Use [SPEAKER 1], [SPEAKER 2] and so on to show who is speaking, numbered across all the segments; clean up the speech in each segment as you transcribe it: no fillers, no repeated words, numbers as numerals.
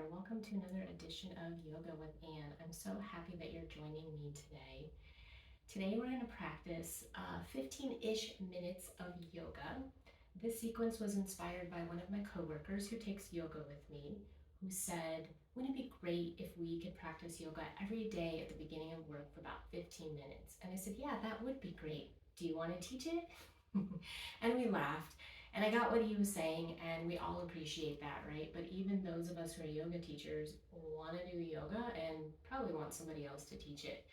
[SPEAKER 1] there. Welcome to another edition of Yoga with Anne. I'm so happy that you're joining me today. Today we're going to practice 15-ish minutes of yoga. This sequence was inspired by one of my coworkers who takes yoga with me, who said, wouldn't it be great if we could practice yoga every day at the beginning of work for about 15 minutes? And I said, yeah, that would be great. Do you want to teach it? And we laughed. And I got what he was saying, and we all appreciate that, right? But even those of us who are yoga teachers want to do yoga and probably want somebody else to teach it.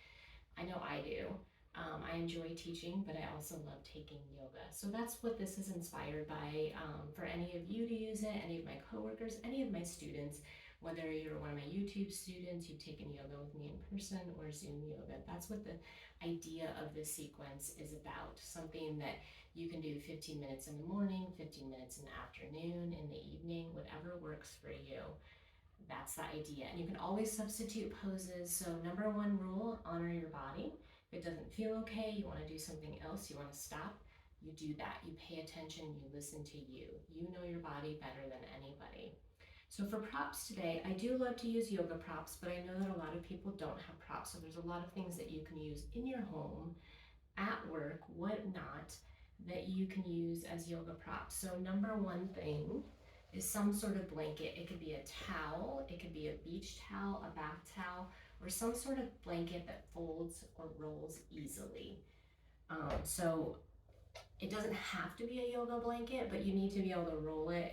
[SPEAKER 1] I know I do. I enjoy teaching, but I also love taking yoga. So that's what this is inspired by for any of you to use it, any of my coworkers, any of my students, whether you're one of my YouTube students, you've taken yoga with me in person or Zoom yoga. That's what the idea of this sequence is about. Something that you can do 15 minutes in the morning, 15 minutes in the afternoon, in the evening, whatever works for you. That's the idea. And you can always substitute poses. So number one rule, honor your body. If it doesn't feel okay, you want to do something else, you want to stop, you do that. You pay attention, you listen to you. You know your body better than anybody. So for props today, I do love to use yoga props, but I know that a lot of people don't have props. So there's a lot of things that you can use in your home, at work, whatnot, that you can use as yoga props. So number one thing is some sort of blanket. It could be a towel, it could be a beach towel, a bath towel, or some sort of blanket that folds or rolls easily. So it doesn't have to be a yoga blanket, but you need to be able to roll it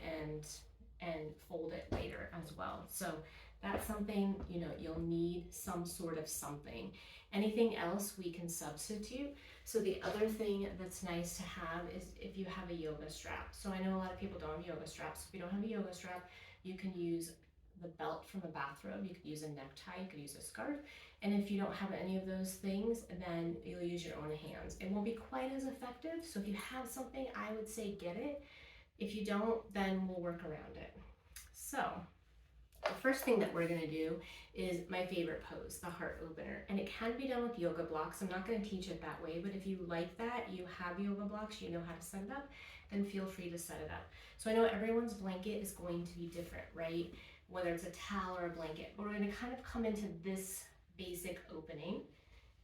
[SPEAKER 1] and fold it later as well. So that's something, you'll need some sort of something. Anything else we can substitute. So the other thing that's nice to have is if you have a yoga strap. So I know a lot of people don't have yoga straps. If you don't have a yoga strap, you can use the belt from a bathrobe, you could use a necktie, you could use a scarf. And if you don't have any of those things, then you'll use your own hands. It won't be quite as effective. So if you have something, I would say get it. If you don't, then we'll work around it. So the first thing that we're going to do is my favorite pose, the heart opener. And it can be done with yoga blocks. I'm not going to teach it that way, but if you like that, you have yoga blocks, you know how to set it up, then feel free to set it up. So I know everyone's blanket is going to be different, right? Whether it's a towel or a blanket, but we're going to kind of come into this basic opening,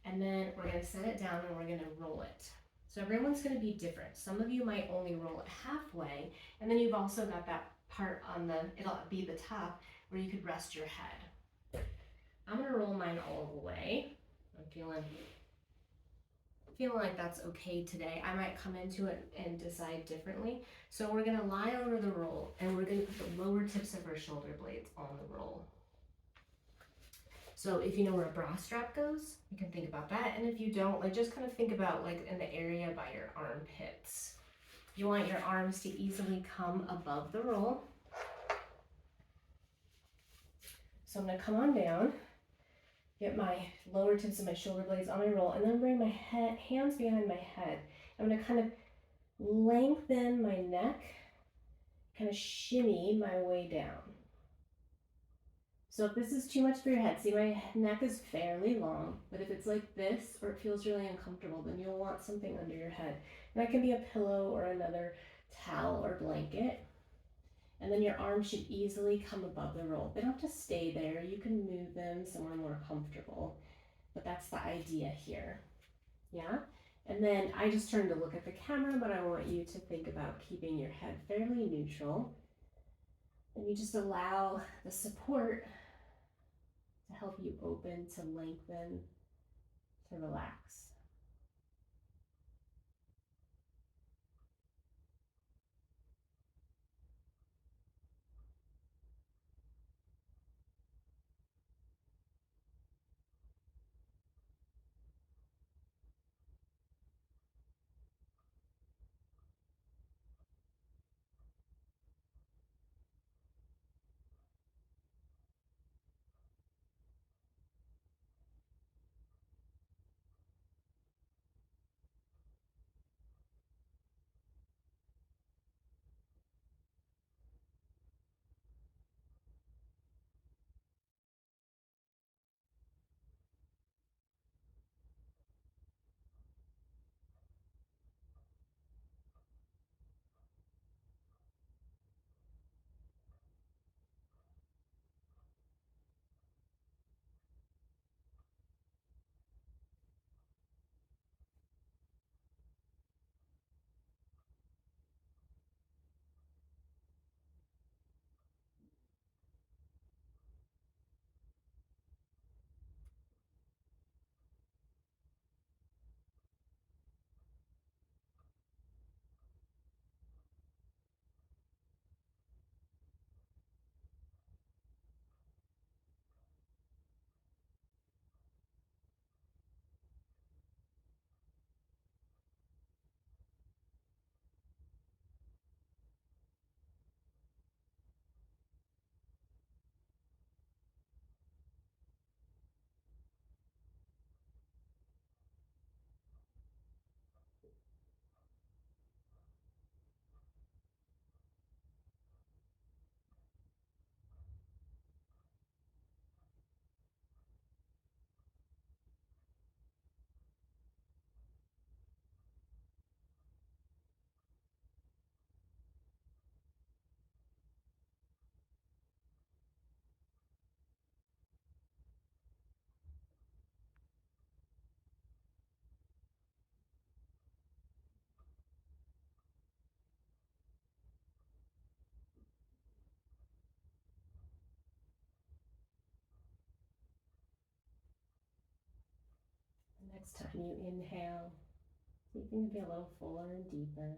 [SPEAKER 1] and then we're going to set it down and we're going to roll it. So everyone's going to be different. Some of you might only roll it halfway, and then you've also got that part on it'll be the top where you could rest your head. I'm going to roll mine all the way. I'm feeling like that's okay today. I might come into it and decide differently. So we're going to lie over the roll, and we're going to put the lower tips of our shoulder blades on the roll. So if you know where a bra strap goes, you can think about that. And if you don't, just kind of think about in the area by your armpits. You want your arms to easily come above the roll. So I'm going to come on down, get my lower tips of my shoulder blades on my roll, and then bring my hands behind my head. I'm going to kind of lengthen my neck, kind of shimmy my way down. So if this is too much for your head, see my neck is fairly long, but if it's like this or it feels really uncomfortable, then you'll want something under your head. And that can be a pillow or another towel or blanket. And then your arms should easily come above the roll. They don't have to stay there. You can move them somewhere more comfortable, but that's the idea here. Yeah? And then I just turned to look at the camera, but I want you to think about keeping your head fairly neutral. And you just allow the support to help you open, to lengthen, to relax. Next time you inhale, see if you can be a little fuller and deeper.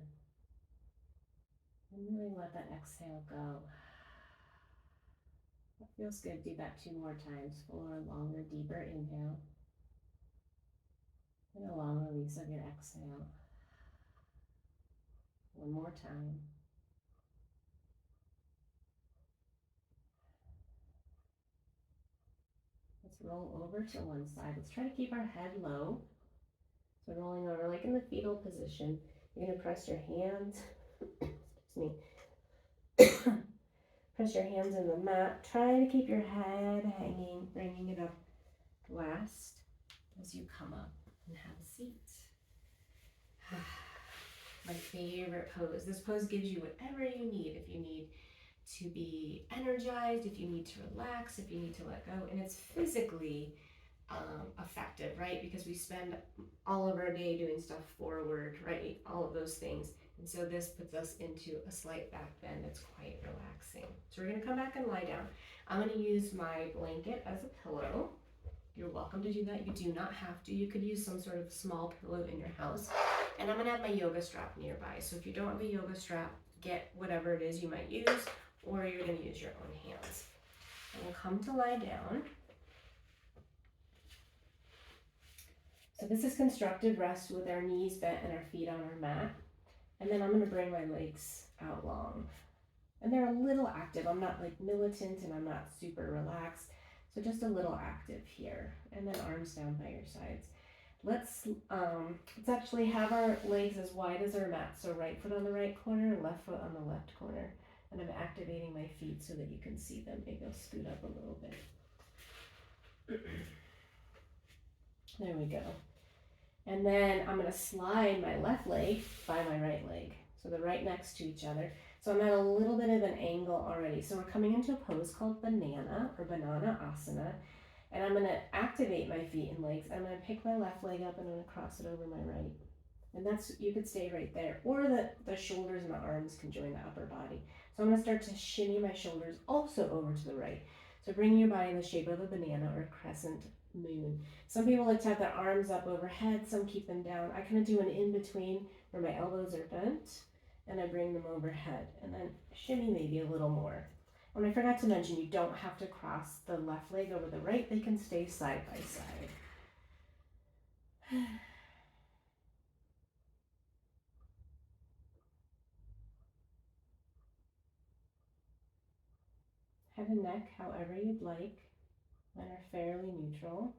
[SPEAKER 1] And really let that exhale go. That feels good. Do that 2 more times. Fuller, longer, deeper inhale. And a long release of your exhale. 1 more time. Let's roll over to one side. Let's try to keep our head low. So rolling over like in the fetal position. You're going to press your hands, excuse me, press your hands in the mat. Try to keep your head hanging, bringing it up last as you come up and have a seat. My favorite pose. This pose gives you whatever you need. If you need to be energized, if you need to relax, if you need to let go, and it's physically effective, right? Because we spend all of our day doing stuff forward, right? All of those things. And so this puts us into a slight back bend that's quite relaxing. So we're gonna come back and lie down. I'm gonna use my blanket as a pillow. You're welcome to do that. You do not have to. You could use some sort of small pillow in your house. And I'm gonna have my yoga strap nearby. So if you don't have a yoga strap, get whatever it is you might use, or you're gonna use your own hands. And we'll come to lie down. So this is constructive rest with our knees bent and our feet on our mat. And then I'm gonna bring my legs out long. And they're a little active. I'm not like militant and I'm not super relaxed. So just a little active here. And then arms down by your sides. Let's actually have our legs as wide as our mat. So right foot on the right corner, left foot on the left corner. And I'm activating my feet so that you can see them. Maybe I'll scoot up a little bit. There we go. And then I'm going to slide my left leg by my right leg. So they're right next to each other. So I'm at a little bit of an angle already. So we're coming into a pose called banana or banana asana. And I'm going to activate my feet and legs. I'm going to pick my left leg up and I'm going to cross it over my right. And that's, you could stay right there. Or the shoulders and the arms can join the upper body. So I'm going to start to shimmy my shoulders also over to the right. So bringing your body in the shape of a banana or a crescent moon. Some people like to have their arms up overhead, some keep them down. I kind of do an in-between where my elbows are bent and I bring them overhead and then shimmy maybe a little more. And I forgot to mention, you don't have to cross the left leg over the right. They can stay side by side. Head and neck, however you'd like. Mine are fairly neutral.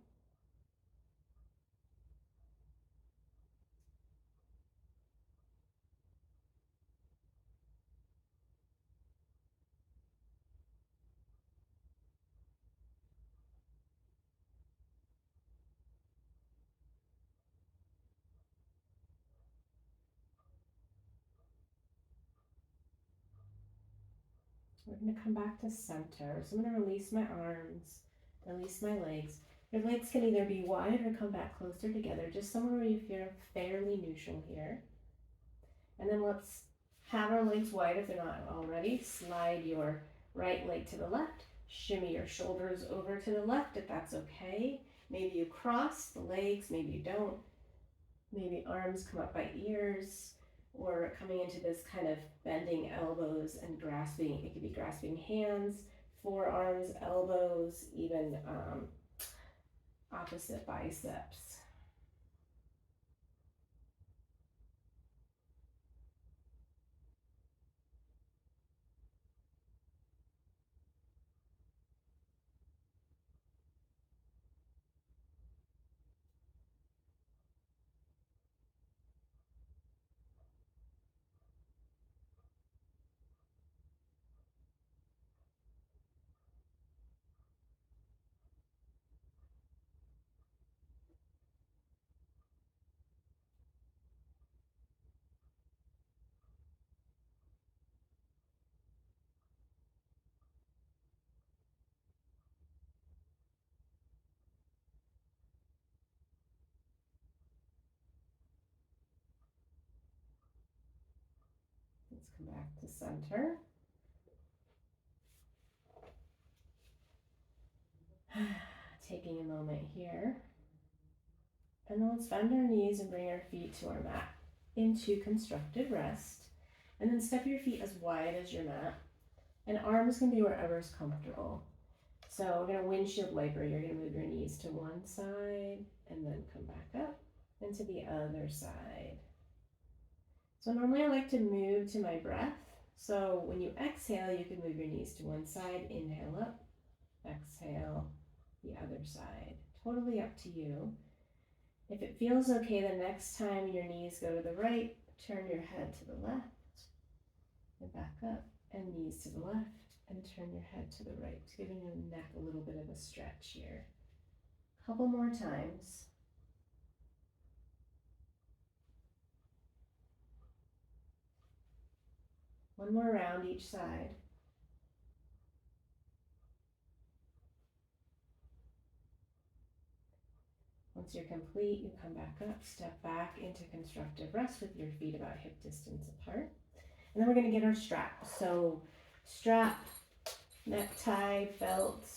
[SPEAKER 1] We're going to come back to center. So I'm going to release my arms, release my legs. Your legs can either be wide or come back closer together, just somewhere where you feel fairly neutral here. And then let's have our legs wide if they're not already. Slide your right leg to the left. Shimmy your shoulders over to the left if that's okay. Maybe you cross the legs, maybe you don't. Maybe arms come up by ears, or coming into this kind of bending elbows and grasping. It could be grasping hands, forearms, elbows, even opposite biceps. Let's come back to center. Taking a moment here And then let's bend our knees and bring our feet to our mat into constructive rest. And then step your feet as wide as your mat. And arms can be wherever's comfortable. So we're going to windshield wiper. You're going to move your knees to one side and then come back up and to the other side. So normally I like to move to my breath. So when you exhale, you can move your knees to one side, inhale up, exhale, the other side. Totally up to you. If it feels okay, the next time your knees go to the right, turn your head to the left and back up, and knees to the left and turn your head to the right, giving your neck a little bit of a stretch here. Couple more times. One more round each side. Once you're complete, you come back up, step back into constructive rest with your feet about hip distance apart. And then we're going to get our strap. So strap, necktie, belt,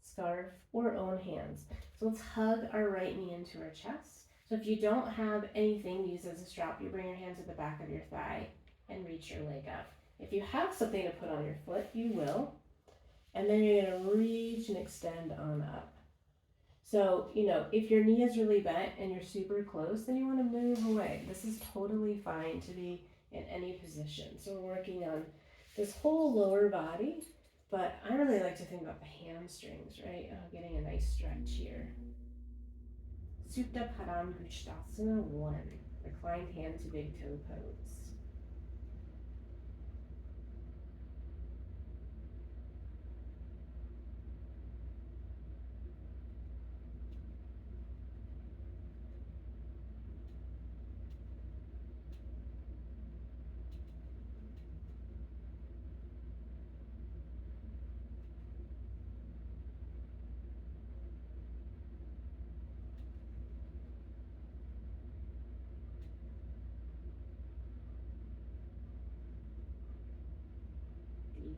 [SPEAKER 1] scarf, or own hands. So let's hug our right knee into our chest. So if you don't have anything used as a strap, you bring your hands at the back of your thigh and reach your leg up. If you have something to put on your foot, you will. And then you're going to reach and extend on up. So, if your knee is really bent and you're super close, then you want to move away. This is totally fine to be in any position. So we're working on this whole lower body, but I really like to think about the hamstrings, right? Getting a nice stretch here. Supta Padam Uttanasana 1, reclined hand to big toe pose.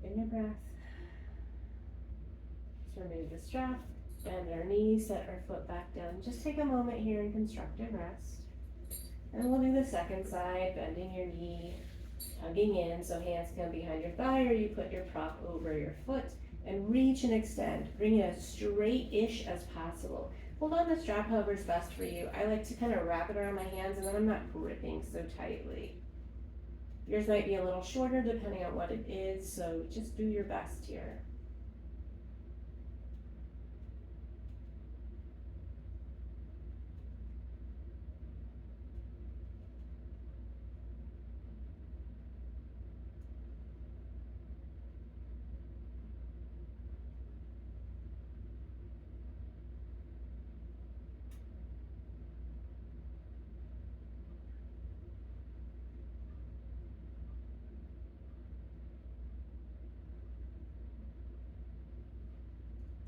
[SPEAKER 1] Deepen your breath. Let's remove the strap, bend our knees, set our foot back down. Just take a moment here in constructive rest. And we'll do the second side, bending your knee, hugging in, so hands come behind your thigh, or you put your prop over your foot, and reach and extend. Bring it as straight-ish as possible. Hold on the strap however is best for you. I like to kind of wrap it around my hands, and then I'm not gripping so tightly. Yours might be a little shorter depending on what it is, so just do your best here.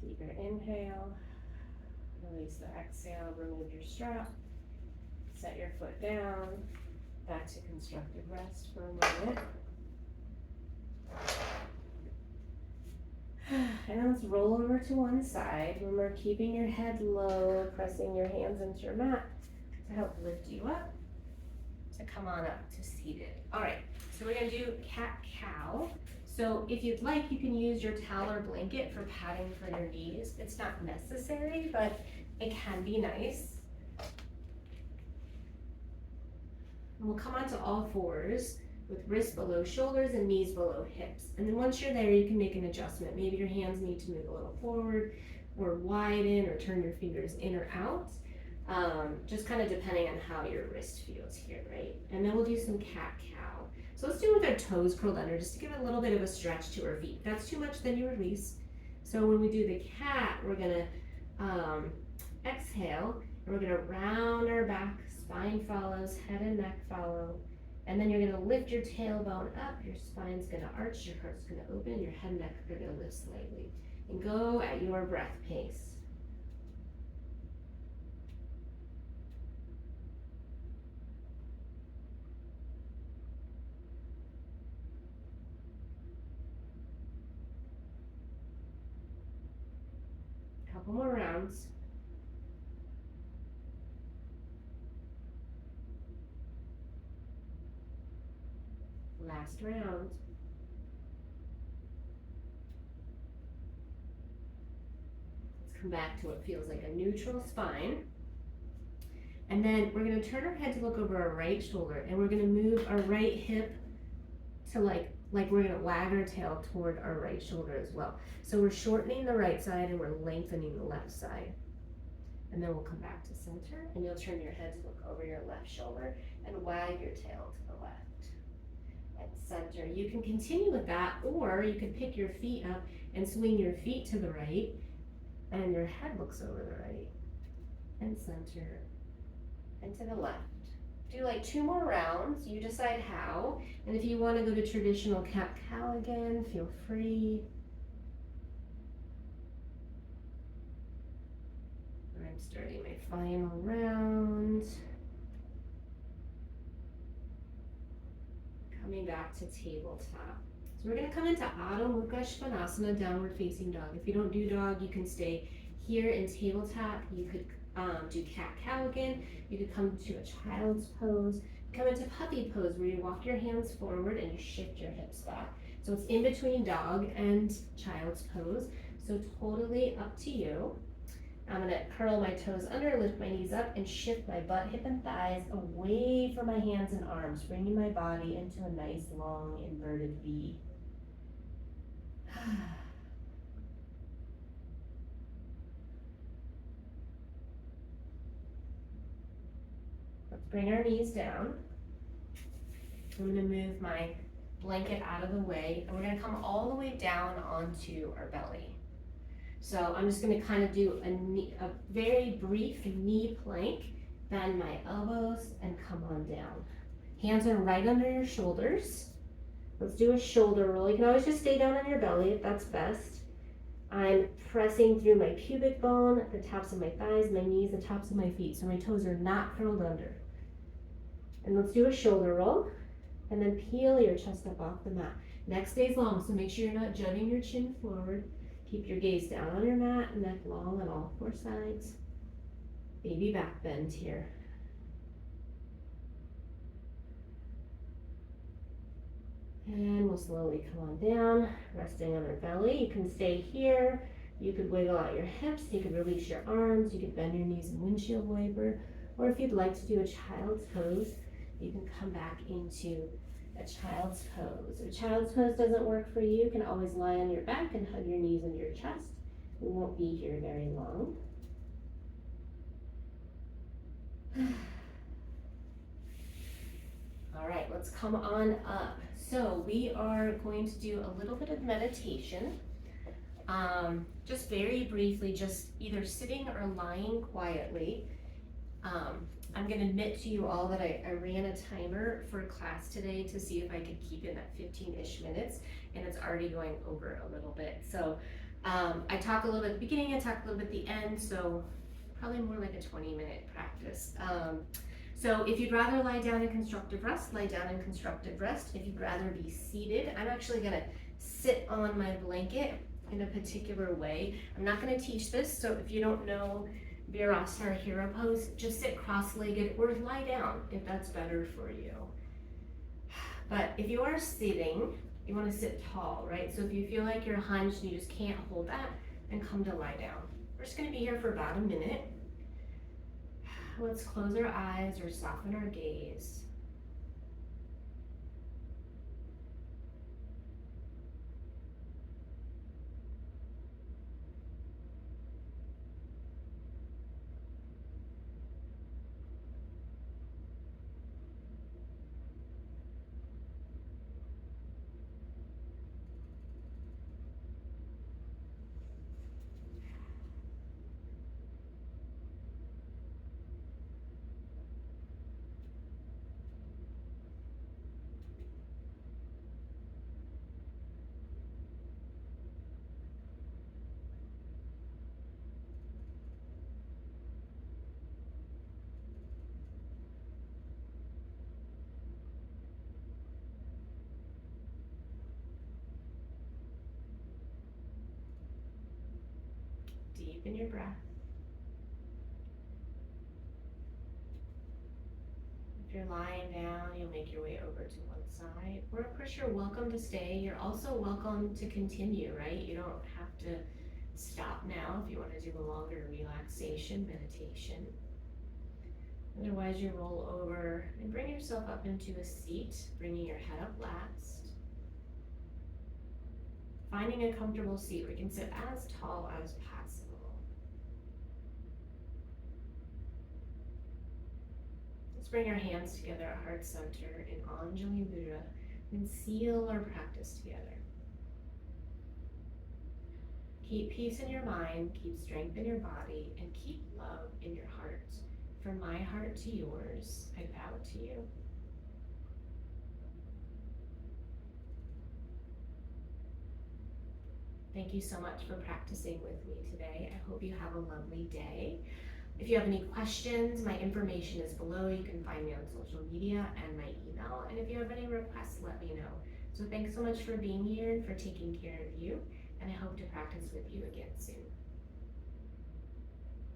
[SPEAKER 1] Deeper inhale, release the exhale, remove your strap, set your foot down, back to constructive rest for a moment. And then let's roll over to one side. Remember, keeping your head low, pressing your hands into your mat to help lift you up, to come on up to seated. All right, so we're gonna do cat-cow. So if you'd like, you can use your towel or blanket for padding for your knees. It's not necessary, but it can be nice. And we'll come onto all fours with wrists below shoulders and knees below hips. And then once you're there, you can make an adjustment. Maybe your hands need to move a little forward or widen or turn your fingers in or out. Just kind of depending on how your wrist feels here, right? And then we'll do some cat-cow. So let's do it with our toes curled under, just to give it a little bit of a stretch to our feet. If that's too much, then you release. So when we do the cat, we're gonna exhale, and we're gonna round our back, spine follows, head and neck follow. And then you're gonna lift your tailbone up, your spine's gonna arch, your heart's gonna open, your head and neck are gonna lift slightly. And go at your breath pace. Couple more rounds. Last round. Let's come back to what feels like a neutral spine. And then we're going to turn our head to look over our right shoulder, and we're going to move our right hip to like we're going to wag our tail toward our right shoulder as well. So we're shortening the right side and we're lengthening the left side. And then we'll come back to center, and you'll turn your head to look over your left shoulder and wag your tail to the left. And center. You can continue with that, or you can pick your feet up and swing your feet to the right, and your head looks over the right. And center. And to the left. Do like 2 more rounds. You decide how. And if you want to go to traditional cat-cow again, feel free. I'm starting my final round. Coming back to tabletop. So we're going to come into Adho Mukha Svanasana, downward facing dog. If you don't do dog, you can stay here in tabletop. You could do cat-cow again. You could come to a child's pose. Come into puppy pose, where you walk your hands forward and you shift your hips back. So it's in between dog and child's pose. So totally up to you. I'm gonna curl my toes under, lift my knees up, and shift my butt, hip, and thighs away from my hands and arms, bringing my body into a nice long inverted V. Let's bring our knees down. I'm gonna move my blanket out of the way, and we're gonna come all the way down onto our belly. So I'm just going to kind of do a very brief knee plank, bend my elbows, and come on down. Hands are right under your shoulders. Let's do a shoulder roll. You can always just stay down on your belly if that's best. I'm pressing through my pubic bone, the tops of my thighs, my knees, the tops of my feet, so my toes are not curled under. And let's do a shoulder roll, and then peel your chest up off the mat. Neck stays long, so make sure you're not jutting your chin forward. Keep your gaze down on your mat, neck long on all 4 sides. Baby back bend here. And we'll slowly come on down, resting on our belly. You can stay here. You could wiggle out your hips. You could release your arms. You could bend your knees in windshield wiper. Or if you'd like to do a child's pose, you can come back into a child's pose. If child's pose doesn't work for you, you can always lie on your back and hug your knees into your chest. We won't be here very long. All right, let's come on up. So we are going to do a little bit of meditation. Just very briefly, just either sitting or lying quietly. I'm going to admit to you all that I ran a timer for class today to see if I could keep it at 15-ish minutes, and it's already going over a little bit. So I talk a little bit at the beginning, I talk a little bit at the end, so probably more like a 20-minute practice. So if you'd rather lie down in constructive rest, lie down in constructive rest. If you'd rather be seated, I'm actually going to sit on my blanket in a particular way. I'm not going to teach this, so if you don't know Virasana or hero pose, just sit cross-legged or lie down if that's better for you. But if you are sitting, you want to sit tall, right? So if you feel like you're hunched and you just can't hold that, then come to lie down. We're just going to be here for about a minute. Let's close our eyes or soften our gaze. Deepen your breath. If you're lying down, you'll make your way over to one side. Or of course, you're welcome to stay. You're also welcome to continue, right? You don't have to stop now if you want to do a longer relaxation meditation. Otherwise, you roll over and bring yourself up into a seat, bringing your head up last. Finding a comfortable seat where you can sit as tall as possible. Let's bring our hands together at heart center in Anjali Mudra and seal our practice together. Keep peace in your mind, keep strength in your body, and keep love in your heart. From my heart to yours, I bow to you. Thank you so much for practicing with me today. I hope you have a lovely day. If you have any questions, my information is below. You can find me on social media and my email. And if you have any requests, let me know. So thanks so much for being here and for taking care of you. And I hope to practice with you again soon.